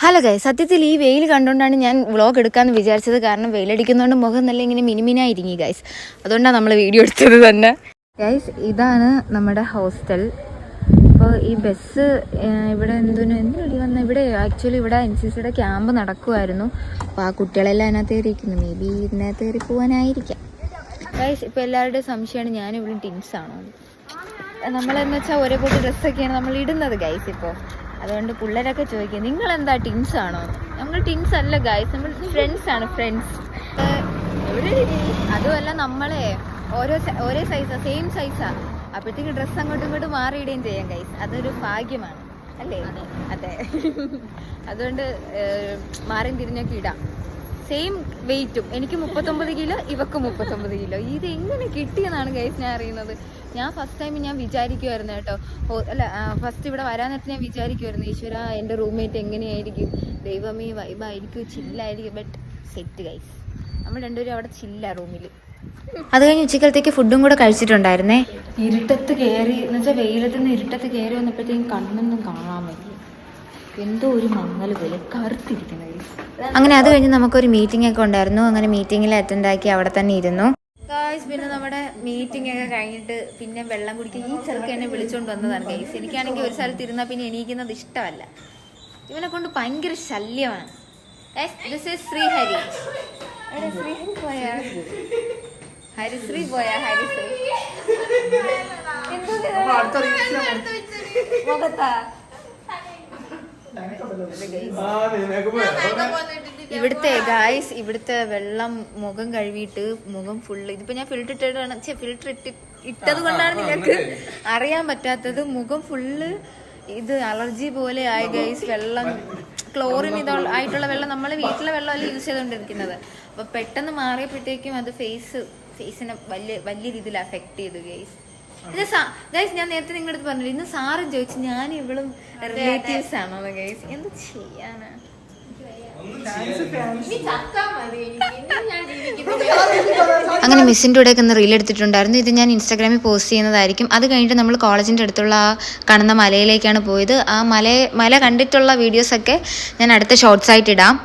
Hello guys, സത്യത്തിൽ ഈ വെയിൽ കണ്ടുകൊണ്ടാണ് ഞാൻ വ്ളോഗ് എടുക്കാമെന്ന് വിചാരിച്ചത്. കാരണം വെയിലടിക്കുന്നതുകൊണ്ട് മുഖം നല്ല ഇങ്ങനെ മിനിമിനായിരിങ്ങി ഗൈസ്. അതുകൊണ്ടാണ് നമ്മൾ വീഡിയോ എടുത്തത് തന്നെ. ഗൈസ്, ഇതാണ് നമ്മുടെ ഹോസ്റ്റൽ. അപ്പോൾ ഈ ബസ് ഇവിടെ എന്തിനടി വന്ന ഇവിടെ ആക്ച്വലി ഇവിടെ NCCയുടെ ക്യാമ്പ് നടക്കുമായിരുന്നു. അപ്പോൾ ആ കുട്ടികളെല്ലാം അതിനകത്ത് കയറിയിരിക്കുന്നു. മേ ബി ഇതിനകത്ത് കയറി പോകാനായിരിക്കാം. ഗൈസ്, ഇപ്പോൾ എല്ലാവരുടെയും സംശയമാണ് ഞാനിവിടെ ടിൻസാണോ. നമ്മളെന്ന് വെച്ചാൽ ഒരേപോലെ ഡ്രസ്സൊക്കെയാണ് നമ്മൾ ഇടുന്നത് ഗൈസ്. ഇപ്പോൾ അതുകൊണ്ട് പിള്ളേരൊക്കെ ചോദിക്കും നിങ്ങളെന്താ ടിൻസ് ആണോ. നമ്മൾ ടിൻസ് അല്ല ഗൈസ്, നമ്മൾ ഫ്രണ്ട്സ് ആണ്, ഫ്രണ്ട്സ്. അതുമല്ല നമ്മളെ ഒരേ സൈസാ, സെയിം സൈസാ. അപ്പോഴത്തേക്ക് ഡ്രസ്സ് അങ്ങോട്ടും ഇങ്ങോട്ടും മാറിയിടുകയും ചെയ്യാം ഗൈസ്. അതൊരു ഭാഗ്യമാണ് അല്ലേ? അതെ. അതുകൊണ്ട് മാറിയും തിരിഞ്ഞൊക്കെ ഇടാം. സെയിം വെയിറ്റും, എനിക്ക് 39 കിലോ, ഇവക്ക് 39 കിലോ. ഇത് എങ്ങനെ കിട്ടിയെന്നാണ് ഗൈസ് ഞാൻ അറിയുന്നത്. ഞാൻ ഫസ്റ്റ് ടൈം ഞാൻ വിചാരിക്കുമായിരുന്നു കേട്ടോ. ഫസ്റ്റ് ഇവിടെ വരാൻ നേരത്തെ ഞാൻ വിചാരിക്കുമായിരുന്നു, ഈശ്വര എൻ്റെ റൂംമേറ്റ് എങ്ങനെയായിരിക്കും, ദൈവമേ വൈബായിരിക്കും, ചില്ലായിരിക്കും. ബട്ട് സെറ്റ് ഗൈസ്, നമ്മൾ രണ്ടുപേരും അവിടെ ചില്ല റൂമിൽ. അത് കഴിഞ്ഞ് ഉച്ചക്കലത്തേക്ക് ഫുഡും കൂടെ കഴിച്ചിട്ടുണ്ടായിരുന്നേ. ഇരുട്ടത്ത് കയറി എന്ന് വെച്ചാൽ വെയിലത്ത് നിന്ന് ഇരുട്ടത്ത് കയറി വന്നപ്പോഴത്തേക്കും കണ്ണൊന്നും കാണാൻ പറ്റില്ല. എന്തോ ഒരു മങ്ങൽ പോലെ കറുത്തിരിക്കുന്നത്. അങ്ങനെ അത് കഴിഞ്ഞ് നമുക്കൊരു മീറ്റിംഗ് ഒക്കെ ഉണ്ടായിരുന്നു. അങ്ങനെ മീറ്റിങ്ങിൽ അറ്റൻഡ് ആക്കി അവിടെ തന്നെ ഇരുന്നു. പിന്നെ നമ്മുടെ മീറ്റിംഗ് ഒക്കെ കഴിഞ്ഞിട്ട് പിന്നെ വെള്ളം കുടിക്കാൻ ഈ ചെറുക്ക് എന്നെ വിളിച്ചോണ്ട് വന്നതാണ് ഗൈസ്. എനിക്കാണെങ്കിൽ ഒരു സ്ഥലത്ത് ഇരുന്നാൽ പിന്നെ എണീക്കുന്നത് ഇഷ്ടമല്ല. ഇവനെ കൊണ്ട് ഭയങ്കര ശല്യമാണ്. This is Srihari. ശ്രീഹരി പോയാ, ഹരിശ്രീ പോയാ, ഹരിശ്രീ മുഖത്താ. ഇവിടുത്തെ ഗായ്സ്, ഇവിടുത്തെ വെള്ളം മുഖം കഴുകിയിട്ട് മുഖം ഫുള്ള്, ഇതിപ്പോ ഞാൻ ഫിൽറ്റർ ഇട്ടത് കൊണ്ടാണ് നിങ്ങൾക്ക് അറിയാൻ പറ്റാത്തത്. മുഖം ഫുള്ള് ഇത് അലർജി പോലെ ആയി ഗൈസ്. വെള്ളം ക്ലോറിൻ ആയിട്ടുള്ള വെള്ളം, നമ്മൾ വീട്ടിലെ വെള്ളമല്ല യൂസ് ചെയ്തുകൊണ്ടിരിക്കുന്നത്. അപ്പൊ പെട്ടെന്ന് മാറിയപ്പോഴത്തേക്കും അത് ഫേസിനെ വലിയ രീതിയിൽ അഫക്ട് ചെയ്തു ഗൈസ്. ഗൈസ്, ഞാൻ നേരത്തെ നിങ്ങളുടെ അടുത്ത് പറഞ്ഞില്ല, ഇന്ന് സാറും ചോദിച്ചു ഞാൻ ഇവളും റിലേറ്റീവ്സ് ആണോ ഗൈസ്. എന്ത് ചെയ്യാനാ. അങ്ങനെ മിസ്സിൻ്റെ കൂടെ ഒക്കെ ഒന്ന് റീൽ എടുത്തിട്ടുണ്ടായിരുന്നു. ഇത് ഞാൻ ഇൻസ്റ്റാഗ്രാമിൽ പോസ്റ്റ് ചെയ്യുന്നതായിരിക്കും. അത് കഴിഞ്ഞിട്ട് നമ്മൾ കോളേജിൻ്റെ അടുത്തുള്ള ആ കാണുന്ന മലയിലേക്കാണ് പോയത്. ആ മല കണ്ടിട്ടുള്ള വീഡിയോസൊക്കെ ഞാൻ അടുത്ത ഷോർട്സ് ആയിട്ട് ഇടാം.